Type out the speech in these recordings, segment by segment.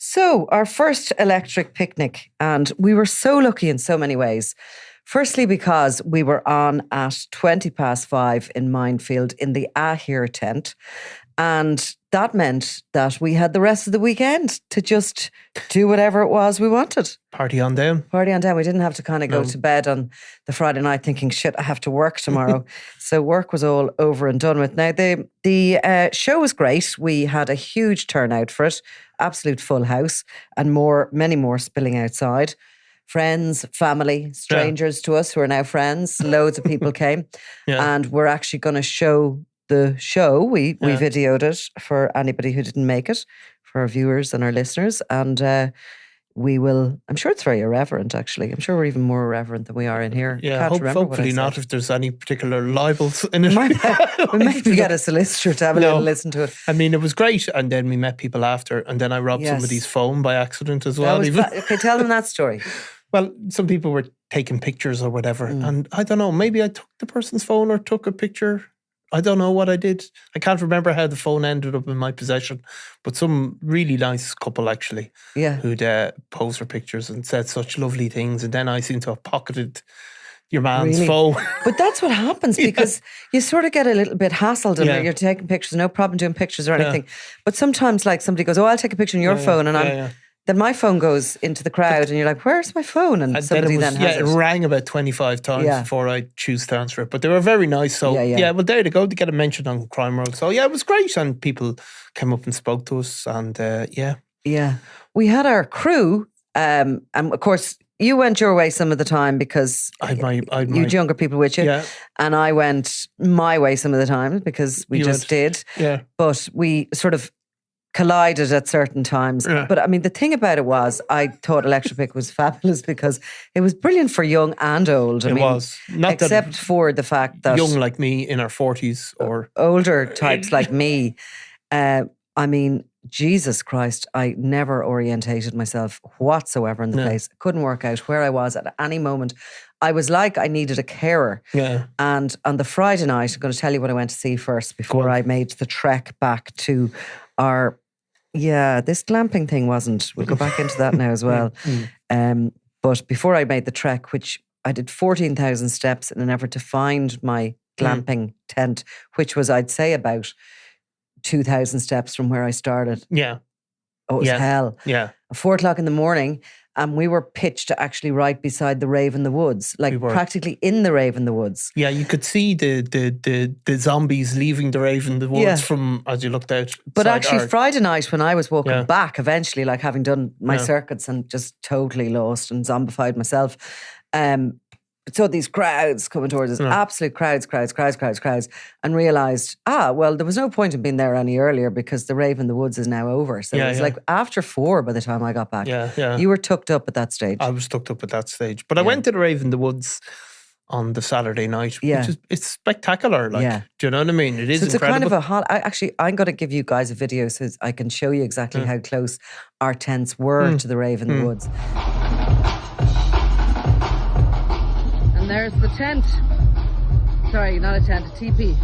So, our first electric picnic, and we were so lucky in so many ways. Firstly, because we were on at 5:20 in Minefield in the Ahir tent. And that meant that we had the rest of the weekend to just do whatever it was we wanted. Party on down. Party on down. We didn't have to kind of go to bed on the Friday night thinking, shit, I have to work tomorrow. So work was all over and done with. Now, the show was great. We had a huge turnout for it. Absolute full house and many more spilling outside. Friends, family, strangers to us who are now friends. Loads of people came. And we're actually going to show the show. We videoed it for anybody who didn't make it, for our viewers and our listeners. And we will, I'm sure it's very irreverent, actually. I'm sure we're even more irreverent than we are in here. Yeah, hopefully not if there's any particular libels in it. We maybe get a solicitor to have a little listen to it. I mean, it was great. And then we met people after. And then I robbed somebody's phone by accident as well. Okay, tell them that story. Well, some people were taking pictures or whatever. And I don't know, maybe I took the person's phone or took a picture. I don't know what I did. I can't remember how the phone ended up in my possession. But some really nice couple, actually, who'd posed for pictures and said such lovely things. And then I seem to have pocketed your man's phone. But that's what happens because you sort of get a little bit hassled and you're taking pictures, no problem doing pictures or anything. But sometimes like somebody goes, I'll take a picture on your phone. And then my phone goes into the crowd and you're like, where's my phone? And somebody then has it. It rang about 25 times before I choose to answer it. But they were very nice. So well, there they go. They get a mention on Crime World. So it was great. And people came up and spoke to us. And we had our crew. And of course, you went your way some of the time because you had younger people with you. Yeah. And I went my way some of the time because we did. Yeah. But we sort of collided at certain times. But I mean, the thing about it was I thought Electric Pick was fabulous because it was brilliant for young and old. I mean, was. Not except for the fact that young like me in our 40s or older types like me. I mean, Jesus Christ, I never orientated myself whatsoever in the place. Couldn't work out where I was at any moment. I was like I needed a carer. Yeah. And on the Friday night, I'm going to tell you what I went to see first before I made the trek back to this glamping thing wasn't. We'll go back into that now as well. But before I made the trek, which I did 14,000 steps in an effort to find my glamping tent, which was, I'd say, about 2,000 steps from where I started. Yeah. Oh, it was hell. Yeah. At 4:00 in the morning, and we were pitched actually right beside the rave in the woods, like practically in the rave in the woods. Yeah, you could see the zombies leaving the rave in the woods from as you looked out. But actually, Friday night when I was walking back, eventually, like having done my circuits and just totally lost and zombified myself, so these crowds coming towards us, absolute crowds, and realised, well, there was no point in being there any earlier because the rave in the woods is now over. So it was like after 4 by the time I got back. Yeah. You were tucked up at that stage. I was tucked up at that stage. But I went to the rave in the woods on the Saturday night, which it's spectacular. Like, do you know what I mean? It is it's incredible. A kind of I'm going to give you guys a video so I can show you exactly how close our tents were to the rave in the woods. There's the tent. Sorry, not a tent, a teepee.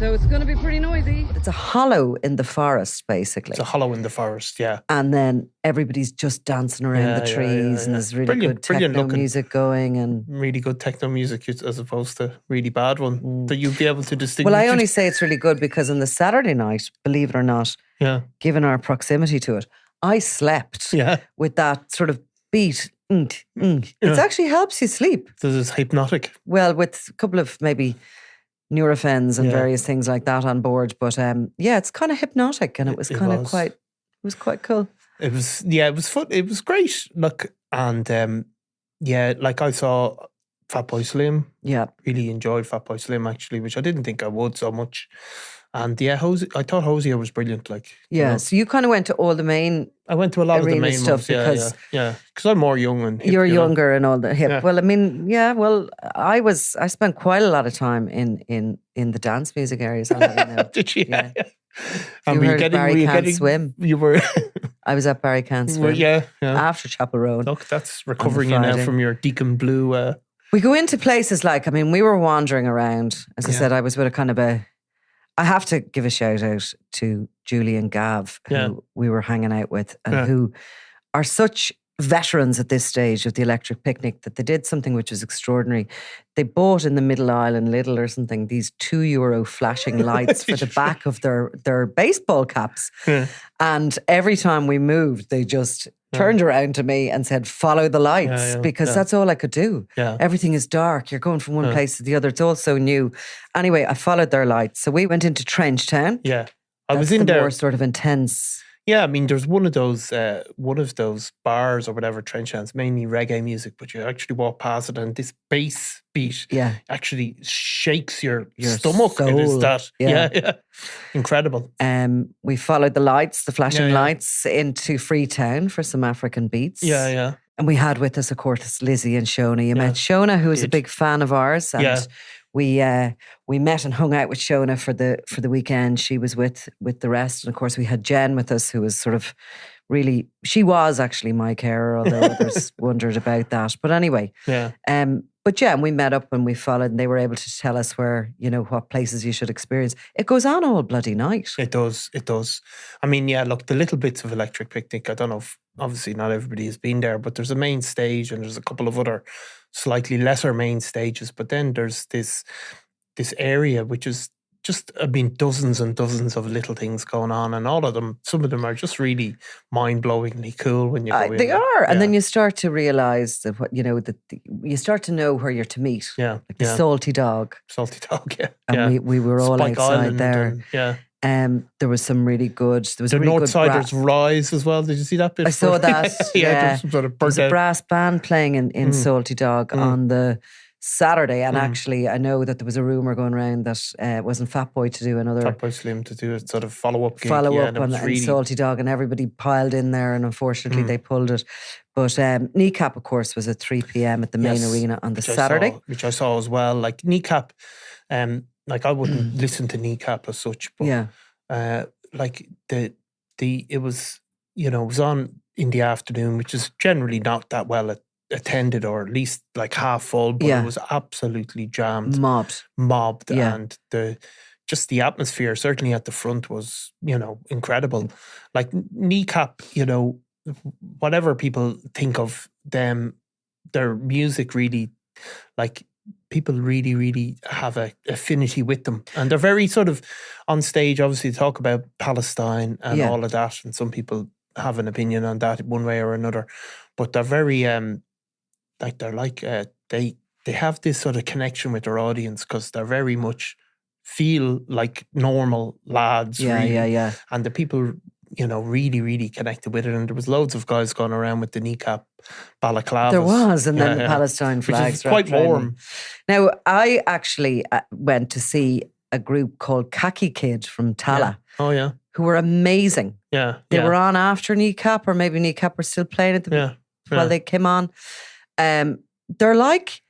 So it's going to be pretty noisy. It's a hollow in the forest, basically. It's a hollow in the forest, yeah. And then everybody's just dancing around the trees and there's really good techno music going. And really good techno music as opposed to really bad one that you'd be able to distinguish. Well, I only say it's really good because on the Saturday night, believe it or not, given our proximity to it, I slept with that sort of beat. It actually helps you sleep. This is hypnotic. Well, with a couple of maybe Nurophens and various things like that on board. But it's kind of hypnotic and it was kind of quite, it was quite cool. It was, it was fun. It was great. Look, and like I saw Fatboy Slim. Yeah. Really enjoyed Fatboy Slim actually, which I didn't think I would so much. And I thought Hosier was brilliant. Like, so you kind of went to all the main. I went to a lot of the main stuff ones, because I'm more young and hip, you're younger and all the hip. Yeah. Well, I mean, I spent quite a lot of time in the dance music areas. Did you? Yeah. You heard of Barry Can't Swim. You were. I was at Barry Can't Swim. After Chapel Road. Look, that's recovering you now from your Deacon Blue. We go into places like, I mean, we were wandering around. As I said, I was with a kind of a I have to give a shout out to Julie and Gav, who we were hanging out with, and who are such veterans at this stage of the electric picnic that they did something which was extraordinary. They bought in the middle aisle in Lidl or something these €2 flashing lights for the back of their baseball caps. And every time we moved, they just turned around to me and said, follow the lights, because that's all I could do. Everything is dark. You're going from one place to the other. It's all so new. Anyway, I followed their lights. So we went into Trench Town. I was in there. More sort of intense. Yeah, I mean, there's one of those bars or whatever, Trench Town's mainly reggae music, but you actually walk past it and this bass beat actually shakes your stomach. Soul. It is that. Incredible. We followed the lights, the flashing lights, into Freetown for some African beats. And we had with us, of course, Lizzie and Shona. You met Shona, who is a big fan of ours. And we met and hung out with Shona for the weekend. She was with the rest. And of course, we had Jen with us, who was sort of really, she was actually my carer, although others wondered about that. But anyway, but and we met up and we followed, and they were able to tell us where, what places you should experience. It goes on all bloody night. It does. I mean, look, the little bits of electric picnic, I don't know if, obviously not everybody has been there, but there's a main stage and there's a couple of other slightly lesser main stages. But then there's this area which is just, I mean, dozens and dozens of little things going on, and all of them, some of them are just really mind-blowingly cool when you go in. They are, and then you start to realise that you start to know where you're to meet. Like the Salty Dog. And we were all Spike outside Island there. There was some really good. There was the a really Northsiders Rise as well. Did you see that bit? I saw that. There was a brass band playing in Salty Dog on the Saturday, and actually I know that there was a rumour going around that wasn't Fatboy to do another Fatboy Slim to do a sort of follow-up gig. On Salty Dog, and everybody piled in there, and unfortunately they pulled it. But Kneecap, of course, was at 3 p.m. at the main arena on the Saturday. Which I saw as well. Like Kneecap, like I wouldn't listen to Kneecap as such, but like it was, it was on in the afternoon, which is generally not that well attended, or at least like half full, but it was absolutely jammed, mobbed, and the atmosphere certainly at the front was incredible. Like Kneecap, whatever people think of them, their music really, like, people really, really have a affinity with them, and they're very sort of on stage. Obviously, talk about Palestine and all of that, and some people have an opinion on that one way or another. But they're very they have this sort of connection with their audience, because they're very much feel like normal lads. And the people, really, really connected with it. And there was loads of guys going around with the Kneecap balaclavas. There was, and then the Palestine flags. Which is quite warm. Now, I actually went to see a group called Khaki Kid from Tala. Oh, yeah. Who were amazing. They were on after Kneecap, or maybe Kneecap were still playing at while they came on. They're like,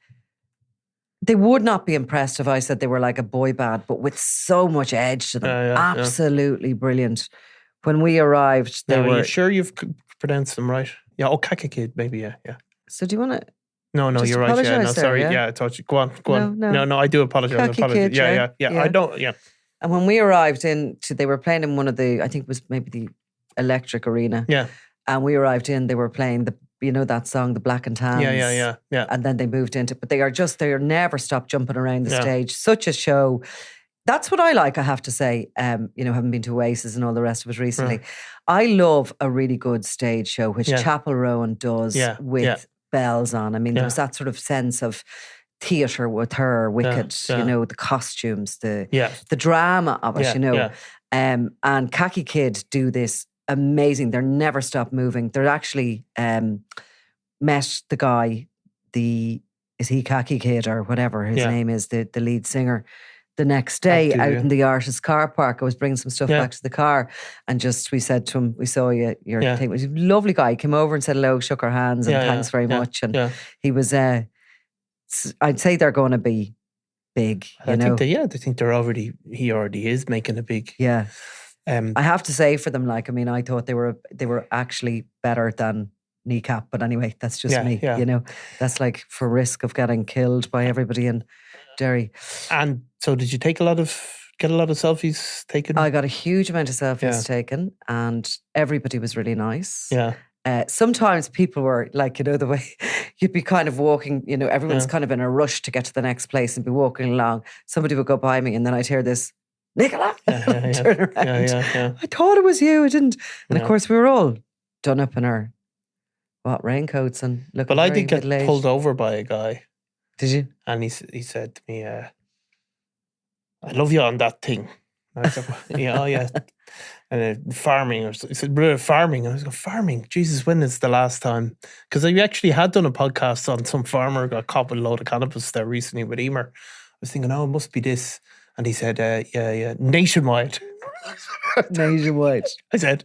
they would not be impressed if I said they were like a boy band, but with so much edge to them. Absolutely brilliant. When we arrived, they were... Are you sure you've pronounced them right? Yeah, Khaki Kid, maybe, yeah. So do you want to... No, you're right. Yeah, no, sorry. Yeah, I thought you... Go on. No, I do apologise. Kid, yeah. I don't... Yeah. And when we arrived they were playing in one of the... I think it was maybe the Electric Arena. Yeah. And we arrived in, they were playing that song, The Black and Tans. Yeah. And then they moved into... But they are never stopped jumping around the stage. Such a show. That's what I like, I have to say, having been to Oasis and all the rest of it recently. I love a really good stage show, which Chapel Rowan does with bells on. I mean, there was that sort of sense of theatre with her, Wicked, the costumes, the drama of it, And Khaki Kid do this amazing. They're never stop moving. They're actually met the guy, is he Khaki Kid or whatever his name is, the lead singer, the next day out in the artist's car park. I was bringing some stuff back to the car, and we said to him, we saw your thing. He was a lovely guy. He came over and said hello, shook our hands, and thanks very much. And he was, I'd say they're going to be big, I think they're already, he already is making a big... Yeah. I have to say for them, like, I mean, I thought they were actually better than Kneecap, but anyway, that's just me, That's like for risk of getting killed by everybody in Derry. And so did you take a lot of get a lot of selfies taken? I got a huge amount of selfies taken, and everybody was really nice. Yeah. Sometimes people were like, the way you'd be kind of walking, everyone's kind of in a rush to get to the next place and be walking along. Somebody would go by me and then I'd hear this, Nicola, turn around. I thought it was you, I didn't. And of course we were all done up in our raincoats and looking But I did get middle-aged. pulled over by a guy. Did you? And he said to me, I love you on that thing. And I said, yeah. And farming, or he said, brother, farming. And I was going, farming? Jesus, when is the last time? Because I actually had done a podcast on some farmer got caught with a load of cannabis there recently with Emer. I was thinking, it must be this. And he said, yeah, nationwide. Nationwide. I said,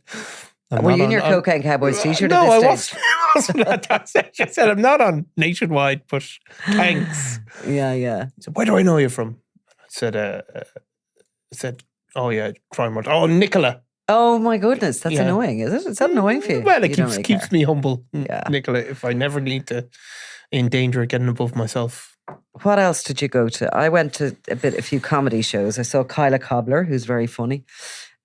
were you in your Cocaine Cowboys t-shirt no, at this I stage? wasn't at that stage. I said, I'm not on nationwide, but thanks. Yeah. He said, where do I know you from? I said, oh yeah, crime watch. Oh, Nicola. Oh my goodness, that's annoying, is it? Is that annoying for you? Well, it keeps me humble, Yeah. Nicola, if I never need to in danger of getting above myself. What else did you go to? I went to a few comedy shows. I saw Kyla Cobbler, who's very funny.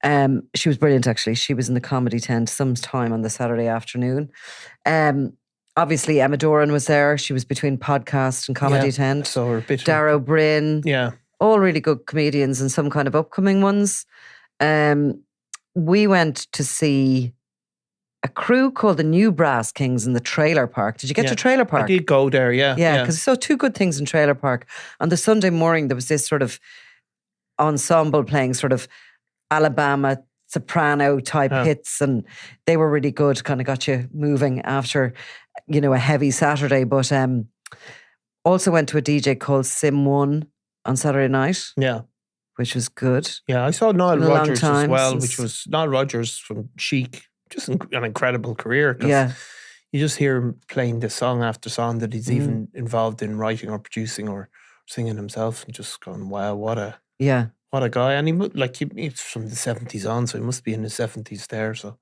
She was brilliant, actually. She was in the comedy tent sometime on the Saturday afternoon. Obviously, Emma Doran was there. She was between podcast and comedy tent. So her bit. Darrow Bryn. Yeah. All really good comedians and some kind of upcoming ones. We went to see a crew called the New Brass Kings in the Trailer Park. Did you get to Trailer Park? I did go there, yeah. Yeah, because I saw two good things in Trailer Park. On the Sunday morning, there was this sort of ensemble playing sort of Alabama soprano type hits, and they were really good, kind of got you moving after, a heavy Saturday. But also went to a DJ called Sim One on Saturday night. Yeah. Which was good. Yeah, I saw Nile Rodgers as well, since... which was Nile Rodgers from Chic. Just an incredible career. Yeah. You just hear him playing the song after song that he's even involved in writing or producing or singing himself, and just going, wow, what a guy. And he's from the 70s on, so he must be in his 70s there. So,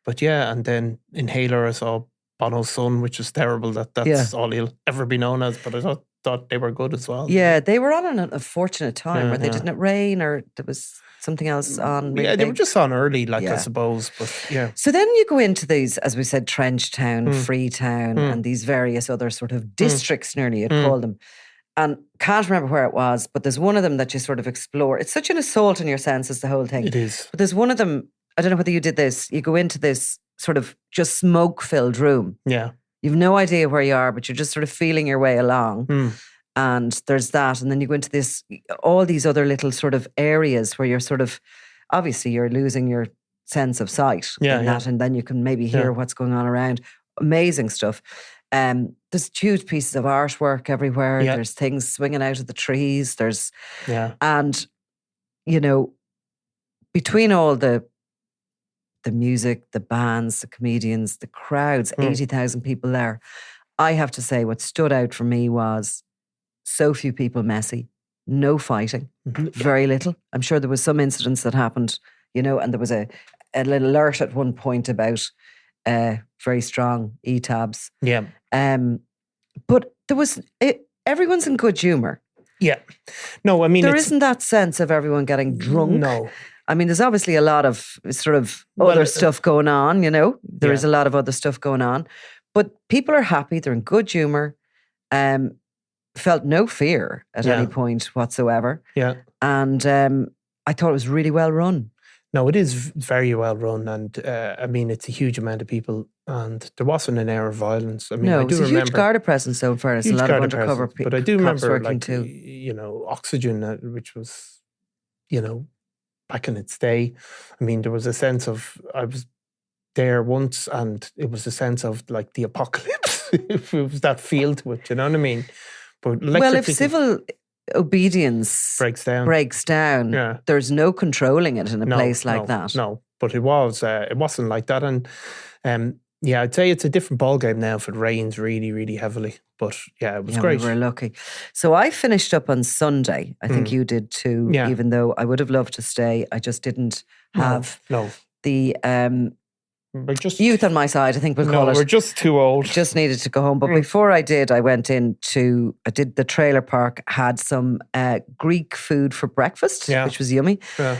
but yeah, and then Inhaler, I saw Bono's son, which is terrible. That's all he'll ever be known as. But I thought they were good as well. Yeah, they were on an unfortunate time where they didn't it rain or there was something else on. Really they were just on early, I suppose. But yeah. So then you go into these, as we said, Trenchtown, Freetown, and these various other sort of districts, nearly you'd call them. And can't remember where it was, but there's one of them that you sort of explore. It's such an assault on your senses, the whole thing. It is. But there's one of them, I don't know whether you did this, you go into this sort of just smoke-filled room. Yeah. You've no idea where you are, but you're just sort of feeling your way along. And there's that. And then you go into all these other little sort of areas where you're sort of, obviously you're losing your sense of sight. And then you can maybe hear what's going on around. Amazing stuff. There's huge pieces of artwork everywhere. Yeah. There's things swinging out of the trees. And, between all the music, the bands, the comedians, the crowds, 80,000 people there, I have to say what stood out for me was so few people messy, no fighting, very little. I'm sure there was some incidents that happened, and there was a little alert at one point about very strong E-tabs. Yeah. But there was, everyone's in good humour. Yeah. No, I mean, there isn't that sense of everyone getting drunk. No. I mean, there's obviously a lot of sort of other stuff going on, There is a lot of other stuff going on. But people are happy, they're in good humour, felt no fear at any point whatsoever. Yeah. And I thought it was really well run. No, it is very well run, and I mean, it's a huge amount of people, and there wasn't an air of violence. I mean, no, I do it was a remember huge Garda presence, so in fairness, a lot of undercover people. But I do remember, too. Oxygen, which was, back in its day. I mean, there was a sense of, I was there once, and it was a sense of like the apocalypse. It was that feel to it, you know what I mean? But if civil obedience breaks down, there's no controlling it in a place like that. No, but it wasn't like that. And I'd say it's a different ballgame now if it rains really, really heavily. But it was great. We were lucky. So I finished up on Sunday. I think you did too, even though I would have loved to stay. I just didn't have the We're just youth on my side, I think we'll call it. We're just too old. Just needed to go home. But before I did, I did the trailer park, had some Greek food for breakfast, which was yummy. Yeah.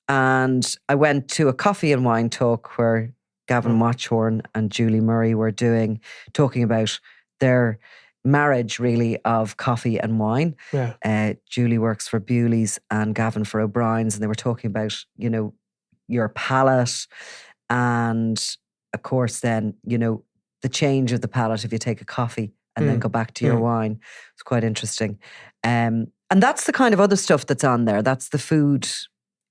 And I went to a coffee and wine talk where Gavin Watchorn and Julie Murray were talking about their marriage, really, of coffee and wine. Yeah. Julie works for Bewley's and Gavin for O'Brien's, and they were talking about, your palate and, of course, then, the change of the palate if you take a coffee and then go back to your wine. It's quite interesting. And that's the kind of other stuff that's on there. That's the food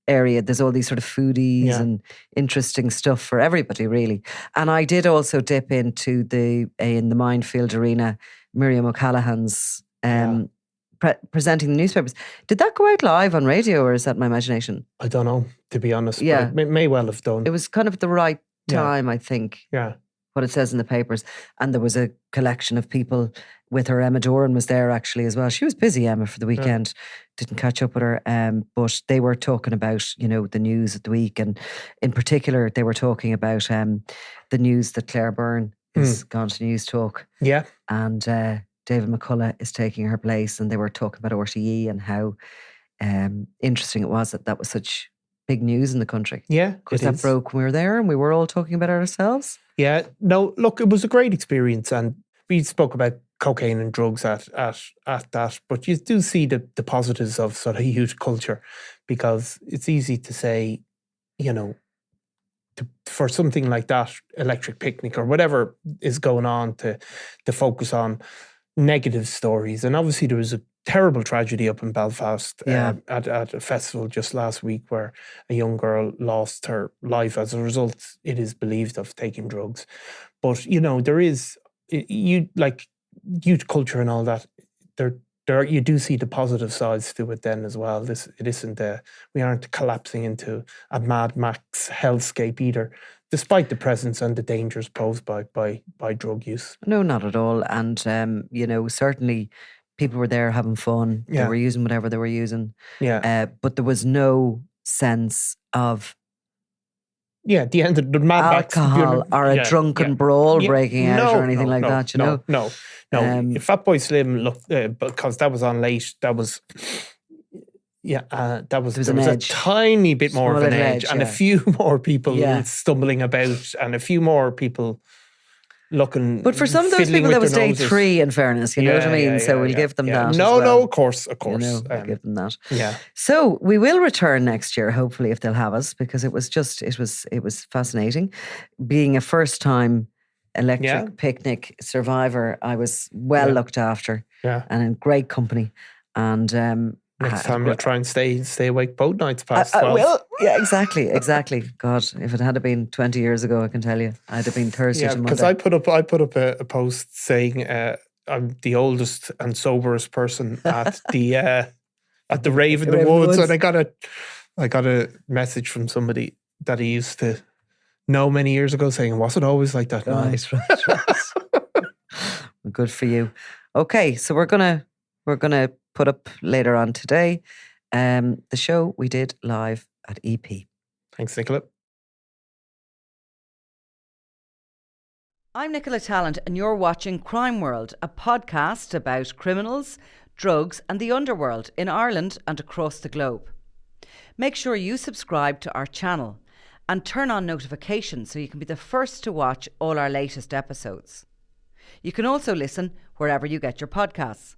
area. There's all these sort of foodies and interesting stuff for everybody, really. And I did also dip into in the Minefield Arena, Miriam O'Callaghan's presenting the newspapers. Did that go out live on radio, or is that my imagination? I don't know, to be honest. Yeah. But it may well have done. It was kind of the right time, I think. Yeah. What it says in the papers. And there was a collection of people with her. Emma Doran was there actually as well. She was busy, Emma, for the weekend. Didn't catch up with her. But they were talking about, the news of the week. And in particular, they were talking about the news that Claire Byrne has gone to News Talk. Yeah. And David McCullough is taking her place. And they were talking about RTE and how interesting it was that was such big news in the country. Yeah. Because that broke when we were there and we were all talking about it ourselves. Yeah. No, look, it was a great experience, and we spoke about cocaine and drugs at that, but you do see the positives of sort of youth culture, because it's easy to say, for something like that, Electric Picnic or whatever is going on, to focus on negative stories. And obviously there was a terrible tragedy up in Belfast at a festival just last week where a young girl lost her life as a result, it is believed, of taking drugs. But, there is, youth culture and all that, there you do see the positive sides to it then as well. It isn't, we aren't collapsing into a Mad Max hellscape either, despite the presence and the dangers posed by drug use. No, not at all. And, certainly people were there having fun. They were using whatever they were using. Yeah. But there was no sense of the end of the Mad Max alcohol or a drunken brawl breaking out or anything like that, No. Fatboy Slim, look, because that was on late, there was a tiny bit more of an edge, and a few more people stumbling about, and a few more people looking. But for some of those people, that was day 3, in fairness, you know what I mean? So we'll give them that. No, of course. We'll give them that. Yeah. So we will return next year, hopefully, if they'll have us, because it was fascinating. Being a first-time Electric Picnic survivor, I was well looked after and in great company. And next time you'll try and stay awake both nights past 12. I will. Yeah, exactly. God, if it had been 20 years ago, I can tell you, I'd have been Thursday to Monday. Because I put up a post saying I'm the oldest and soberest person at the rave in the woods, and I got a message from somebody that he used to know many years ago saying, "Was it always like that?" Right. Well, good for you. Okay, so we're gonna put up later on today the show we did live at EP. Thanks, Nicola. I'm Nicola Tallant, and you're watching Crime World, a podcast about criminals, drugs and the underworld in Ireland and across the globe. Make sure you subscribe to our channel and turn on notifications so you can be the first to watch all our latest episodes. You can also listen wherever you get your podcasts.